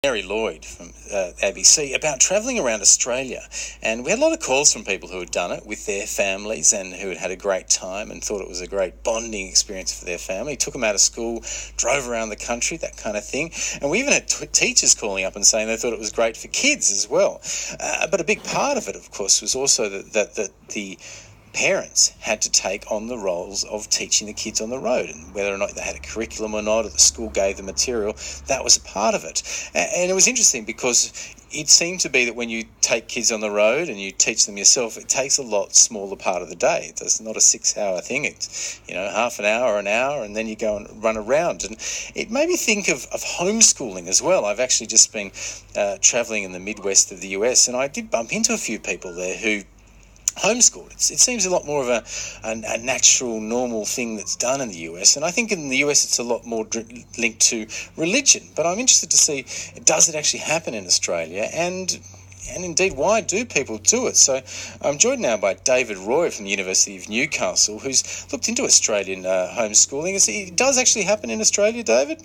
Mary Lloyd from ABC about travelling around Australia, and we had a lot of calls from people who had done it with their families and who had had a great time and thought it was a great bonding experience for their family. Took them out of school, drove around the country, that kind of thing, and we even had teachers calling up and saying they thought it was great for kids as well. But a big part of it, of course, was also that the parents had to take on the roles of teaching the kids on the road, and whether or not they had a curriculum or not, or the school gave the material, that was a part of it. And it was interesting because it seemed to be that when you take kids on the road and you teach them yourself, it takes a lot smaller part of the day. It's not a 6-hour thing. It's, half an hour, and then you go and run around. And it made me think of homeschooling as well. I've actually just been travelling in the Midwest of the US, and I did bump into a few people there who homeschooled. It seems a lot more of a natural, normal thing that's done in the US, and I think in the US it's a lot more linked to religion. But I'm interested to see, does it actually happen in Australia, and indeed, why do people do it? So I'm joined now by David Roy from the University of Newcastle, who's looked into Australian homeschooling. It does actually happen in Australia, David?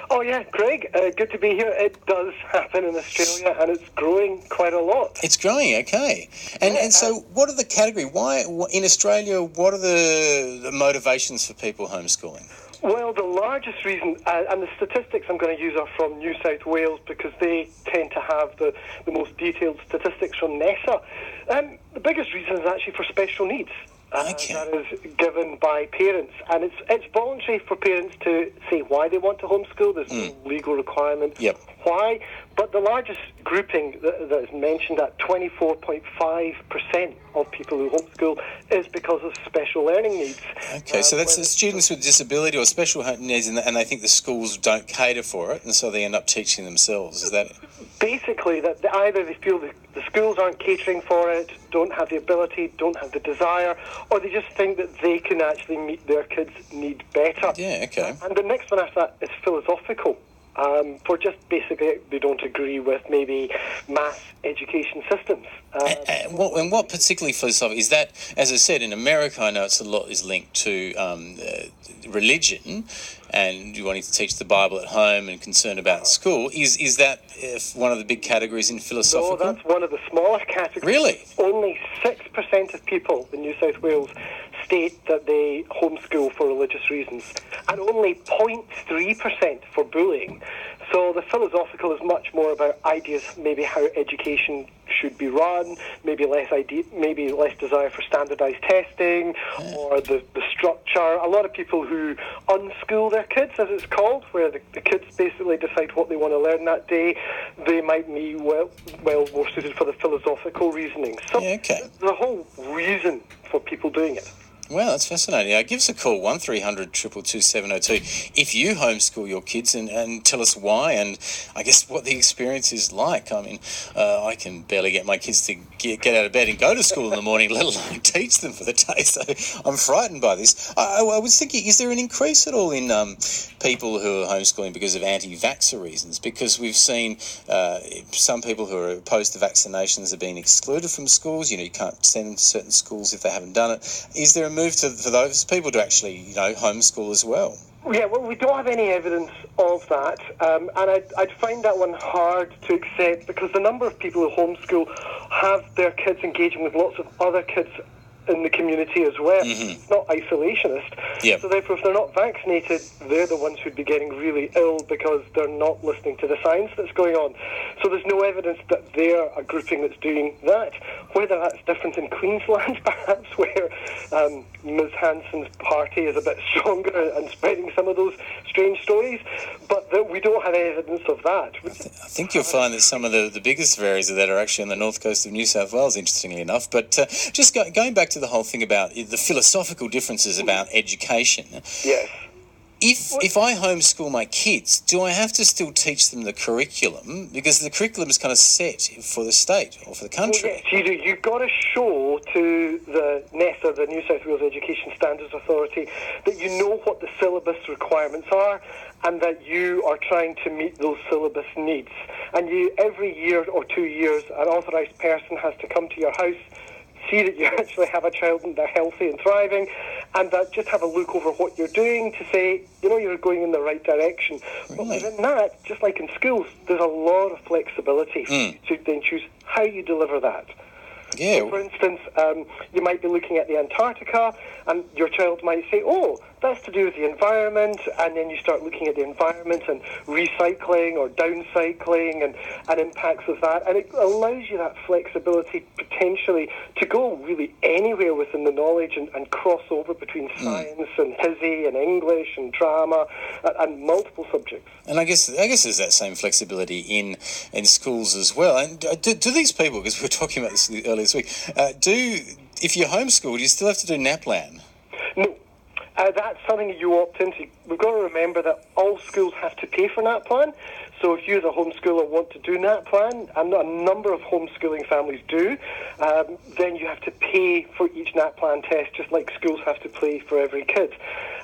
Oh yeah, Greg, good to be here. It does happen in Australia, and it's growing quite a lot. It's growing, okay. And so what are the category? Why, in Australia, what are the motivations for people homeschooling? Well, the largest reason, and the statistics I'm going to use are from New South Wales because they tend to have the most detailed statistics from NESA. The biggest reason is actually for special needs. Okay. That is given by parents, and it's voluntary for parents to say why they want to homeschool. There's no legal requirement why, but the largest grouping that is mentioned at 24.5% of people who homeschool is because of special learning needs. Okay, so that's the students with disability or special needs, and they think the schools don't cater for it, and so they end up teaching themselves. Is that basically that either they feel the schools aren't catering for it, don't have the ability, don't have the desire, or they just think that they can actually meet their kids' need better. Yeah, okay. And the next one after that is philosophical. For just basically they don't agree with maybe mass education systems. And what particularly philosophical is that? As I said, in America, I know it's a lot is linked to religion, and you wanting to teach the Bible at home and concern about school. Is that one of the big categories in philosophical? No, that's one of the smaller categories. Really? Only 6% of people in New South Wales state that they homeschool for religious reasons, and only 0.3% for bullying. So the philosophical is much more about ideas, maybe how education should be run, maybe less desire for standardised testing, or the structure. A lot of people who unschool their kids, as it's called, where the kids basically decide what they want to learn that day, they might be well more suited for the philosophical reasoning. So the whole reason for people doing it. Well, that's fascinating. Give us a call, 1300 222 702, if you homeschool your kids, and tell us why, and I guess what the experience is like. I mean, I can barely get my kids to get out of bed and go to school in the morning, let alone teach them for the day, so I'm frightened by this. I was thinking, is there an increase at all in people who are homeschooling because of anti-vaxxer reasons? Because we've seen some people who are opposed to vaccinations are being excluded from schools. You can't send them to certain schools if they haven't done it. Is there a move for those people to actually, homeschool as well? Yeah, well, we don't have any evidence of that, and I'd find that one hard to accept because the number of people who homeschool have their kids engaging with lots of other kids in the community as well. It's not isolationist. So therefore, if they're not vaccinated, they're the ones who'd be getting really ill because they're not listening to the science that's going on. So there's no evidence that they're a grouping that's doing that. Whether that's different in Queensland, perhaps, where Ms Hanson's party is a bit stronger and spreading some of those strange stories, but we don't have evidence of that. I think you'll find that some of the biggest areas of that are actually on the north coast of New South Wales, interestingly enough. But just going back to the whole thing about the philosophical differences about education. Yes. If I homeschool my kids, do I have to still teach them the curriculum? Because the curriculum is kind of set for the state or for the country. Yes, you do. You've got to show to the NESA, the New South Wales Education Standards Authority, that you know what the syllabus requirements are and that you are trying to meet those syllabus needs. And every year or 2 years, an authorised person has to come to your house, see that you actually have a child and they're healthy and thriving, and just have a look over what you're doing to say, you're going in the right direction. Really? But within that, just like in schools, there's a lot of flexibility to then choose how you deliver that. Yeah. So for instance, you might be looking at the Antarctica, and your child might say, oh, that's to do with the environment, and then you start looking at the environment and recycling or downcycling and impacts of that, and it allows you that flexibility potentially to go really anywhere within the knowledge and cross over between science and HISI and English and drama and multiple subjects. And I guess there's that same flexibility in schools as well. And do these people, because we were talking about this earlier this week, if you're homeschooled, you still have to do NAPLAN? No. That's something that you opt into. We've got to remember that all schools have to pay for NAPLAN. So if you as a homeschooler want to do NAPLAN, and a number of homeschooling families do, then you have to pay for each NAPLAN test, just like schools have to pay for every kid.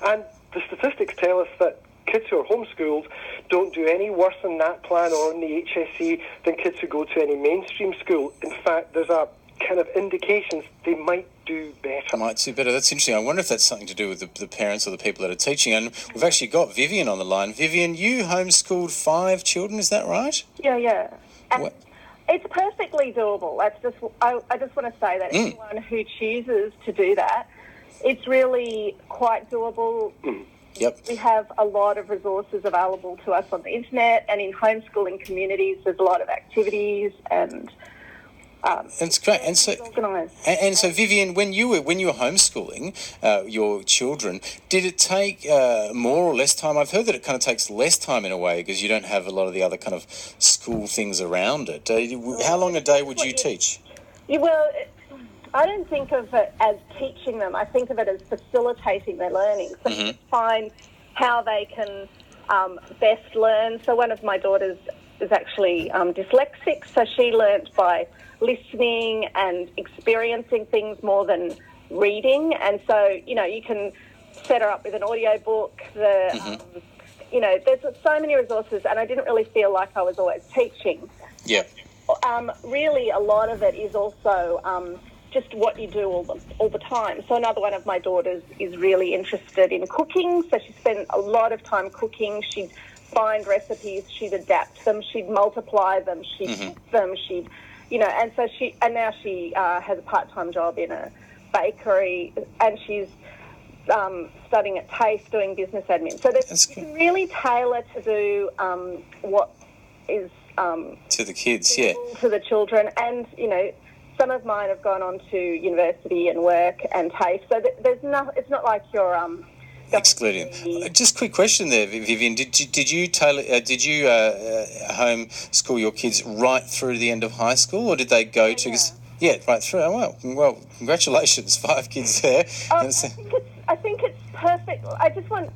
And the statistics tell us that kids who are homeschooled don't do any worse in NAPLAN or in the HSE than kids who go to any mainstream school. In fact, there's a kind of indications they might do better. Might do better. That's interesting. I wonder if that's something to do with the parents or the people that are teaching. And we've actually got Vivienne on the line. Vivienne, you homeschooled 5 children, is that right? Yeah. And it's perfectly doable. I just want to say that anyone who chooses to do that, it's really quite doable. Yep. We have a lot of resources available to us on the internet, and in homeschooling communities there's a lot of activities and that's great. And so Vivienne, when you were homeschooling your children, did it take more or less time? I've heard that it kind of takes less time in a way because you don't have a lot of the other kind of school things around it. How long a day would you teach? I don't think of it as teaching them. I think of it as facilitating their learning. So you find how they can best learn. So one of my daughters is actually dyslexic, so she learnt by listening and experiencing things more than reading. And so, you can set her up with an audio book. There's so many resources, and I didn't really feel like I was always teaching. Yeah. Really, a lot of it is also just what you do all the time. So another one of my daughters is really interested in cooking, so she spent a lot of time cooking. She'd find recipes, she'd adapt them, she'd multiply them, she'd cook them, and now she has a part-time job in a bakery, and she's studying at TAFE doing business admin. So you can really tailor to do what is to the kids, to the children, and some of mine have gone on to university and work and TAFE. So it's not like you're excluding. Just a quick question there, Vivienne. Did you homeschool your kids right through the end of high school, or did they go to? Yeah, right through. Oh, well, congratulations, 5 kids there. I think it's perfect. I just want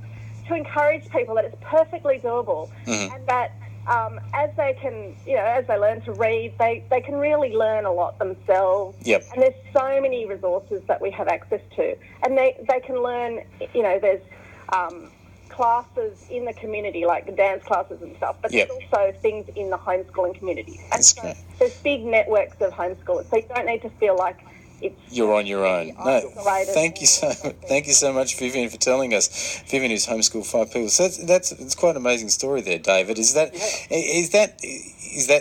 to encourage people that it's perfectly doable, and that as they can, as they learn to read, they can really learn a lot themselves. Yep. And there's so many resources that we have access to, and they can learn. There's classes in the community, like the dance classes and stuff, but there's also things in the homeschooling community. And that's great. There's big networks of homeschoolers, so you don't need to feel like you're on your own. No, thank you so much, Vivienne, for telling us. Vivienne who's homeschooled 5 people. So that's quite an amazing story there, David. Is that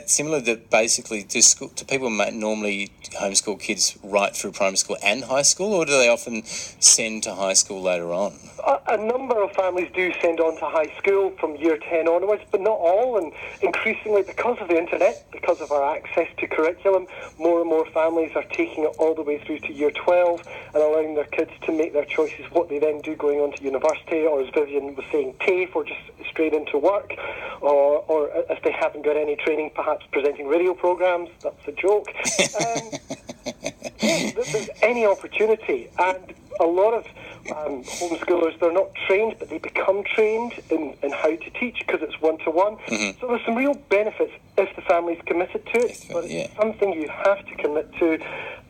similar? That basically do people normally homeschool kids right through primary school and high school, or do they often send to high school later on? A number of families do send on to high school from year 10 onwards, but not all. And increasingly, because of the internet, because of our access to curriculum, more and more families are taking it all the way through to year 12 and allowing their kids to make their choices, what they then do going on to university, or as Vivienne was saying, TAFE, or just straight into work, or if they haven't got any training, perhaps presenting radio programmes. That's a joke. There's any opportunity, and a lot of homeschoolers, they're not trained, but they become trained in how to teach because it's one-to-one. So there's some real benefits if the family's committed to it, but it's something you have to commit to,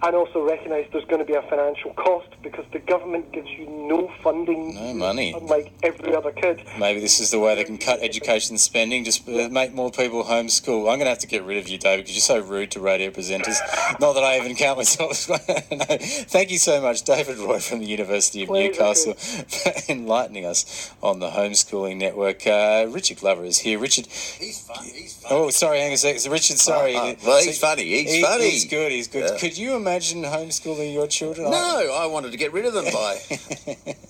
and also recognise there's going to be a financial cost because the government gives you no funding. No money. Unlike every other kid. Maybe this is the way they can cut education spending, just make more people homeschool. I'm going to have to get rid of you, David, because you're so rude to radio presenters. Not that I even count myself. No. Thank you so much, David Roy from the University of Newcastle, for enlightening us on the homeschooling network. Richard Glover is here. Richard. He's funny. Oh, sorry, hang on a second. Richard, sorry. Well, he's funny. He's funny. He's good. Yeah. Could you imagine homeschooling your children? No, I wanted to get rid of them by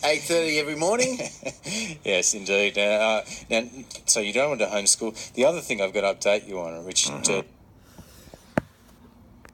8:30 every morning. Yes, indeed. Now, so you don't want to homeschool. The other thing I've got to update you on, Richard,